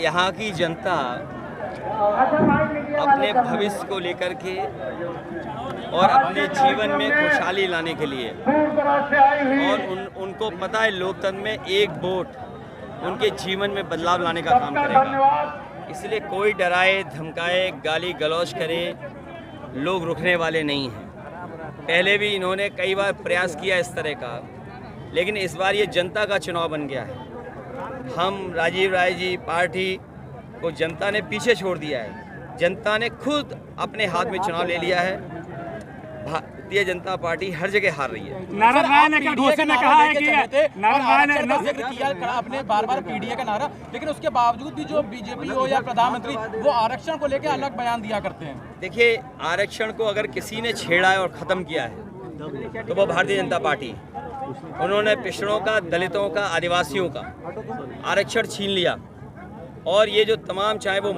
यहाँ की जनता अपने भविष्य को लेकर के और अपने जीवन में खुशहाली लाने के लिए और उनको पता है लोकतंत्र में एक वोट उनके जीवन में बदलाव लाने का काम करेगा। इसलिए कोई डराए धमकाए गाली गलौज करे लोग रुकने वाले नहीं हैं। पहले भी इन्होंने कई बार प्रयास किया इस तरह का, लेकिन इस बार ये जनता का चुनाव बन गया है। हम राजीव राय जी पार्टी को जनता ने पीछे छोड़ दिया है। जनता ने खुद अपने हाथ में चुनाव ले लिया है। भारतीय जनता पार्टी हर जगह हार रही है। नारायण राय ने कहा है कि नारायण राय ने जिक्र किया आपने बार-बार पीडीए का नारा, लेकिन उसके बावजूद भी जो बीजेपी हो या प्रधानमंत्री वो आरक्षण को लेकर अलग बयान दिया करते हैं। देखिए, आरक्षण को अगर किसी ने छेड़ा है और ख़त्म किया है तो वो भारतीय जनता पार्टी। उन्होंने पिछड़ों का, दलितों का, आदिवासियों का आरक्षण छीन लिया। और ये जो तमाम, चाहे वो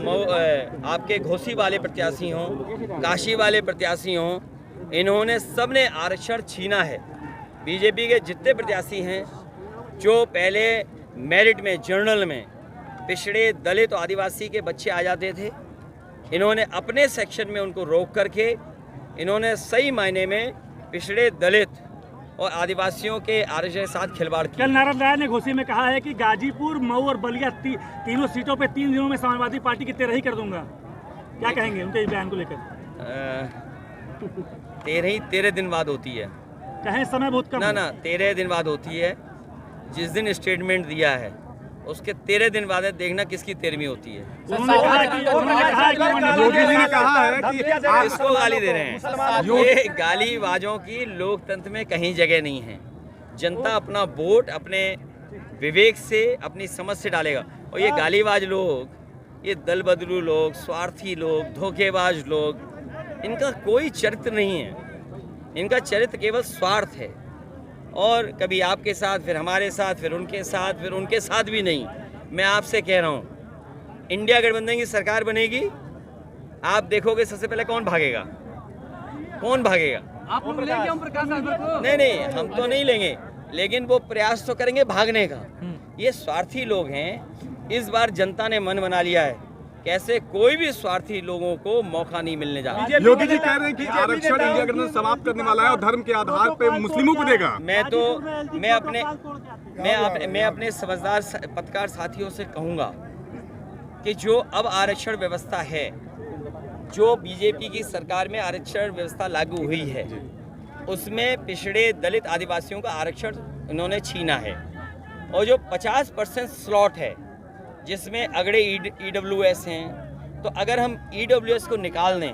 आपके घोसी वाले प्रत्याशी हों, काशी वाले प्रत्याशी हों, इन्होंने सब ने आरक्षण छीना है। बीजेपी के जितने प्रत्याशी हैं जो पहले मेरिट में, जर्नल में पिछड़े, दलित और आदिवासी के बच्चे आ जाते थे, इन्होंने अपने सेक्शन में उनको रोक करके इन्होंने सही मायने में पिछड़े, दलित और आदिवासियों के आरक्षण के साथ खिलवाड़ किया। कल नारायण राय ने घोसी में कहा है कि गाजीपुर, मऊ और बलिया तीनों सीटों पे 3 दिनों में समाजवादी पार्टी की 13 ही कर दूंगा। क्या कहेंगे उनके इस बयान को लेकर? 13 दिन बाद होती है। कहें समय बहुत कम ना 13 दिन बाद होती है। जिस दिन स्टेटमेंट दिया है उसके 13 दिन बाद देखना किसकी 13वीं होती है। योगी जी ने कहा है कि किसको गाली दे रहे हैं? ये गालीबाजों की लोकतंत्र में कहीं जगह नहीं है। जनता अपना वोट अपने विवेक से, अपनी समझ से डालेगा। और ये गालीबाज लोग, ये दल बदलू लोग, स्वार्थी लोग, धोखेबाज लोग, इनका कोई चरित्र नहीं है। इनका चरित्र केवल स्वार्थ है। और कभी आपके साथ, फिर हमारे साथ, फिर उनके साथ, फिर उनके साथ भी नहीं। मैं आपसे कह रहा हूँ, इंडिया गठबंधन की सरकार बनेगी, आप देखोगे सबसे पहले कौन भागेगा? कौन भागेगा? आप लेंगे ओम प्रकाश राजभर को? नहीं, हम तो नहीं लेंगे, लेकिन वो प्रयास तो करेंगे भागने का। ये स्वार्थी लोग हैं। इस बार जनता ने मन बना लिया है, कैसे कोई भी स्वार्थी लोगों को मौका नहीं मिलने जा रहा। योगी जी कह रहे हैं कि आरक्षण इंडिया गठबंधन समाप्त करने वाला है और धर्म के आधार पे मुस्लिमों को देगा। मैं अपने समझदार पत्रकार साथियों से कहूंगा कि जो अब आरक्षण व्यवस्था है, जो बीजेपी की सरकार में आरक्षण व्यवस्था लागू हुई है, उसमें पिछड़े, दलित, आदिवासियों का आरक्षण इन्होंने छीना है। और जो 50% स्लॉट है जिसमें अगड़े EWS हैं, तो अगर हम EWS को निकाल दें,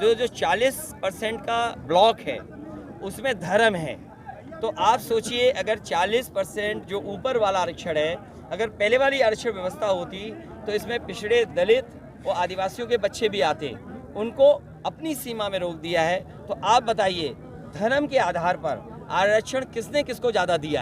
जो 40% का ब्लॉक है उसमें धर्म है, तो आप सोचिए अगर 40% जो ऊपर वाला आरक्षण है, अगर पहले वाली आरक्षण व्यवस्था होती तो इसमें पिछड़े, दलित और आदिवासियों के बच्चे भी आते। उनको अपनी सीमा में रोक दिया है। तो आप बताइए, धर्म के आधार पर आरक्षण किसने किसको ज़्यादा दिया है?